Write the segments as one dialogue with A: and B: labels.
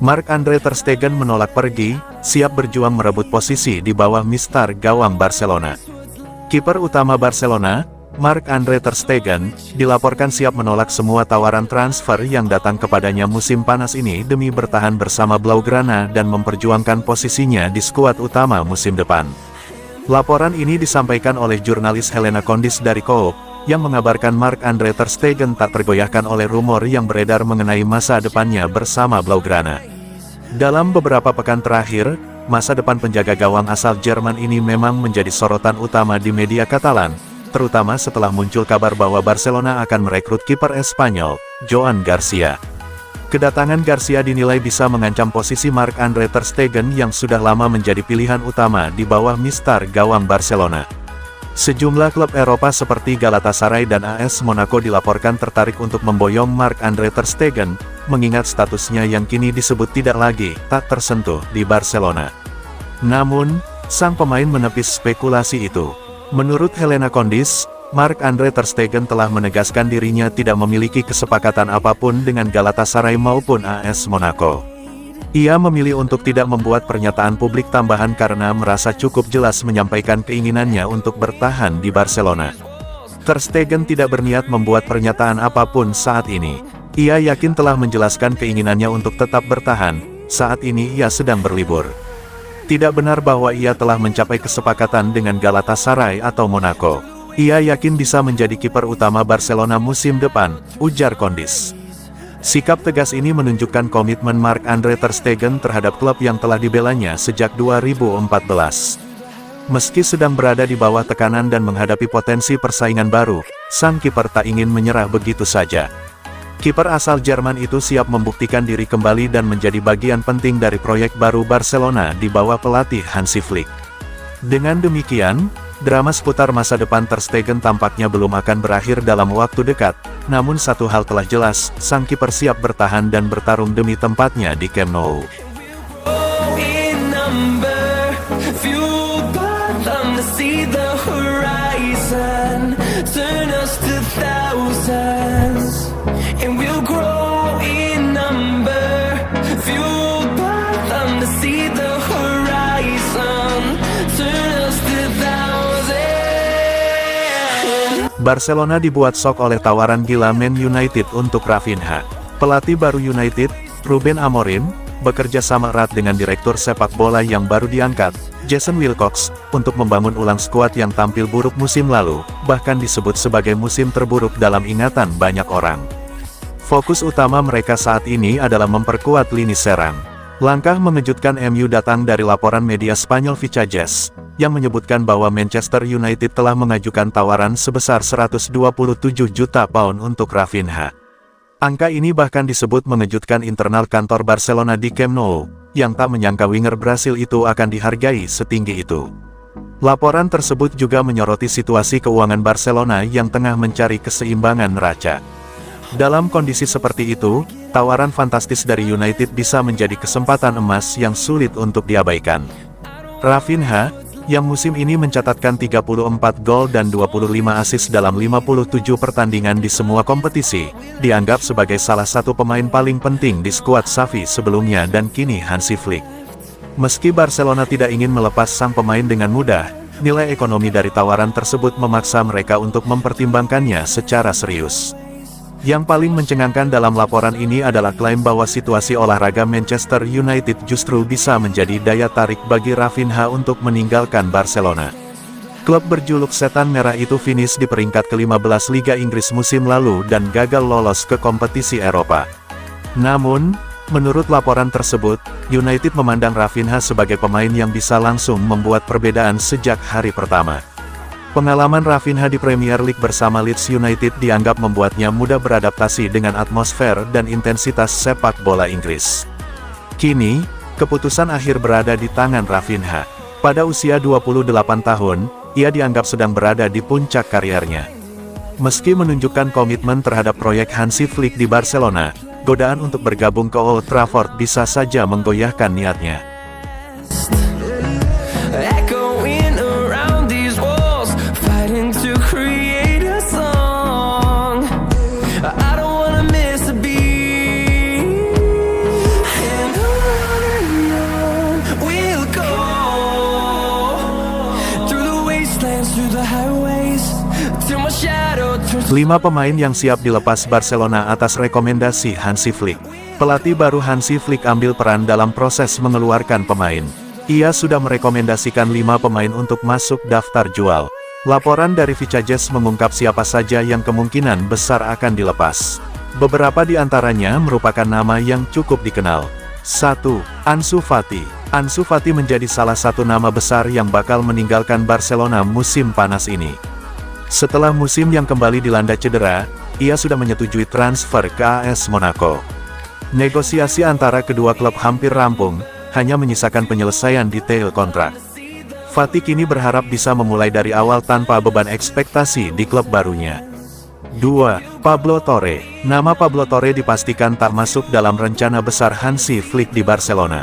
A: Marc-Andre ter Stegen menolak pergi, siap berjuang merebut posisi di bawah mister gawang Barcelona. Kiper utama Barcelona, Marc-Andre ter Stegen, dilaporkan siap menolak semua tawaran transfer yang datang kepadanya musim panas ini demi bertahan bersama Blaugrana dan memperjuangkan posisinya di skuad utama musim depan. Laporan ini disampaikan oleh jurnalis Helena Condis dari Coop, yang mengabarkan Marc-Andre ter Stegen tak tergoyahkan oleh rumor yang beredar mengenai masa depannya bersama Blaugrana. Dalam beberapa pekan terakhir, masa depan penjaga gawang asal Jerman ini memang menjadi sorotan utama di media Katalan, terutama setelah muncul kabar bahwa Barcelona akan merekrut kiper Espanyol, Joan Garcia. Kedatangan Garcia dinilai bisa mengancam posisi Marc-Andre ter Stegen yang sudah lama menjadi pilihan utama di bawah mister gawang Barcelona. Sejumlah klub Eropa seperti Galatasaray dan AS Monaco dilaporkan tertarik untuk memboyong Marc-Andre ter Stegen, mengingat statusnya yang kini disebut tidak lagi tak tersentuh di Barcelona. Namun, sang pemain menepis spekulasi itu. Menurut Helena Condis, Marc-Andre ter Stegen telah menegaskan dirinya tidak memiliki kesepakatan apapun dengan Galatasaray maupun AS Monaco. Ia memilih untuk tidak membuat pernyataan publik tambahan karena merasa cukup jelas menyampaikan keinginannya untuk bertahan di Barcelona. Ter Stegen tidak berniat membuat pernyataan apapun saat ini. Ia yakin telah menjelaskan keinginannya untuk tetap bertahan, saat ini ia sedang berlibur. Tidak benar bahwa ia telah mencapai kesepakatan dengan Galatasaray atau Monaco. Ia yakin bisa menjadi kiper utama Barcelona musim depan, ujar Condis. Sikap tegas ini menunjukkan komitmen Marc-Andre ter Stegen terhadap klub yang telah dibelanya sejak 2014. Meski sedang berada di bawah tekanan dan menghadapi potensi persaingan baru, sang kiper tak ingin menyerah begitu saja. Kiper asal Jerman itu siap membuktikan diri kembali dan menjadi bagian penting dari proyek baru Barcelona di bawah pelatih Hansi Flick. Dengan demikian, drama seputar masa depan ter Stegen tampaknya belum akan berakhir dalam waktu dekat, namun satu hal telah jelas, sang kiper siap bertahan dan bertarung demi tempatnya di Camp Nou. Barcelona dibuat sok oleh tawaran gila Man United untuk Raphinha. Pelatih baru United, Ruben Amorim, bekerja sama erat dengan direktur sepak bola yang baru diangkat, Jason Wilcox, untuk membangun ulang skuad yang tampil buruk musim lalu, bahkan disebut sebagai musim terburuk dalam ingatan banyak orang. Fokus utama mereka saat ini adalah memperkuat lini serang. Langkah mengejutkan MU datang dari laporan media Spanyol Vichajes, yang menyebutkan bahwa Manchester United telah mengajukan tawaran sebesar 127 juta pound untuk Raphinha. Angka ini bahkan disebut mengejutkan internal kantor Barcelona di Camp Nou, yang tak menyangka winger Brasil itu akan dihargai setinggi itu. Laporan tersebut juga menyoroti situasi keuangan Barcelona yang tengah mencari keseimbangan neraca. Dalam kondisi seperti itu, tawaran fantastis dari United bisa menjadi kesempatan emas yang sulit untuk diabaikan. Raphinha, yang musim ini mencatatkan 34 gol dan 25 assist dalam 57 pertandingan di semua kompetisi, dianggap sebagai salah satu pemain paling penting di skuad Xavi sebelumnya dan kini Hansi Flick. Meski Barcelona tidak ingin melepas sang pemain dengan mudah, nilai ekonomi dari tawaran tersebut memaksa mereka untuk mempertimbangkannya secara serius. Yang paling mencengangkan dalam laporan ini adalah klaim bahwa situasi olahraga Manchester United justru bisa menjadi daya tarik bagi Raphinha untuk meninggalkan Barcelona. Klub berjuluk Setan Merah itu finish di peringkat ke-15 Liga Inggris musim lalu dan gagal lolos ke kompetisi Eropa. Namun, menurut laporan tersebut, United memandang Raphinha sebagai pemain yang bisa langsung membuat perbedaan sejak hari pertama. Pengalaman Raphinha di Premier League bersama Leeds United dianggap membuatnya mudah beradaptasi dengan atmosfer dan intensitas sepak bola Inggris. Kini, keputusan akhir berada di tangan Raphinha. Pada usia 28 tahun, ia dianggap sedang berada di puncak karirnya. Meski menunjukkan komitmen terhadap proyek Hansi Flick di Barcelona, godaan untuk bergabung ke Old Trafford bisa saja menggoyahkan niatnya. 5 pemain yang siap dilepas Barcelona atas rekomendasi Hansi Flick. Pelatih baru Hansi Flick ambil peran dalam proses mengeluarkan pemain. Ia sudah merekomendasikan 5 pemain untuk masuk daftar jual. Laporan dari Vicajes mengungkap siapa saja yang kemungkinan besar akan dilepas. Beberapa di antaranya merupakan nama yang cukup dikenal. 1. Ansu Fati. Ansu Fati menjadi salah satu nama besar yang bakal meninggalkan Barcelona musim panas ini. Setelah musim yang kembali dilanda cedera, ia sudah menyetujui transfer ke AS Monaco. Negosiasi antara kedua klub hampir rampung, hanya menyisakan penyelesaian detail kontrak. Fati kini berharap bisa memulai dari awal tanpa beban ekspektasi di klub barunya. 2. Pablo Torre. Nama Pablo Torre dipastikan tak masuk dalam rencana besar Hansi Flick di Barcelona.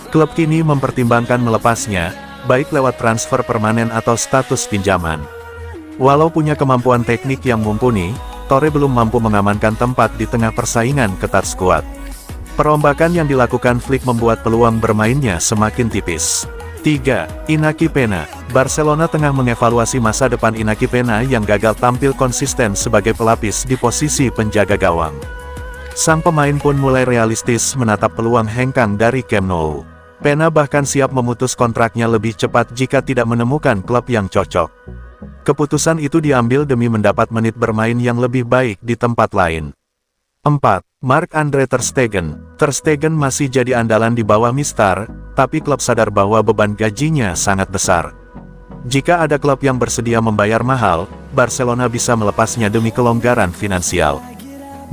A: Klub kini mempertimbangkan melepasnya, baik lewat transfer permanen atau status pinjaman. Walau punya kemampuan teknik yang mumpuni, Torre belum mampu mengamankan tempat di tengah persaingan ketat skuad. Perombakan yang dilakukan Flick membuat peluang bermainnya semakin tipis. 3. Inaki Peña. Barcelona tengah mengevaluasi masa depan Inaki Peña yang gagal tampil konsisten sebagai pelapis di posisi penjaga gawang. Sang pemain pun mulai realistis menatap peluang hengkang dari Camp Nou. Peña bahkan siap memutus kontraknya lebih cepat jika tidak menemukan klub yang cocok. Keputusan itu diambil demi mendapat menit bermain yang lebih baik di tempat lain. 4. Marc-Andre ter Stegen. Ter Stegen masih jadi andalan di bawah Mistar, tapi klub sadar bahwa beban gajinya sangat besar. Jika ada klub yang bersedia membayar mahal, Barcelona bisa melepasnya demi kelonggaran finansial.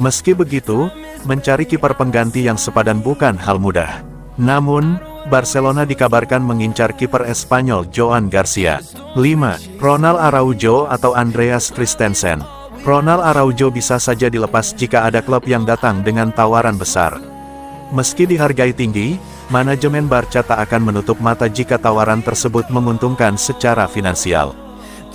A: Meski begitu, mencari kiper pengganti yang sepadan bukan hal mudah. Namun, Barcelona dikabarkan mengincar kiper Espanyol Joan Garcia. 5. Ronald Araujo atau Andreas Christensen. Ronald Araujo bisa saja dilepas jika ada klub yang datang dengan tawaran besar. Meski dihargai tinggi, manajemen Barca tak akan menutup mata jika tawaran tersebut menguntungkan secara finansial.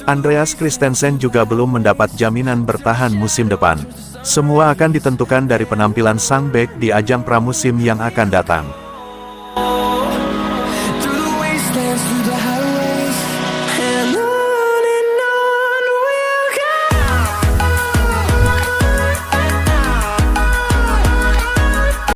A: Andreas Christensen juga belum mendapat jaminan bertahan musim depan. Semua akan ditentukan dari penampilan sang bek di ajang pramusim yang akan datang.
B: Through the wastelands, through the highways.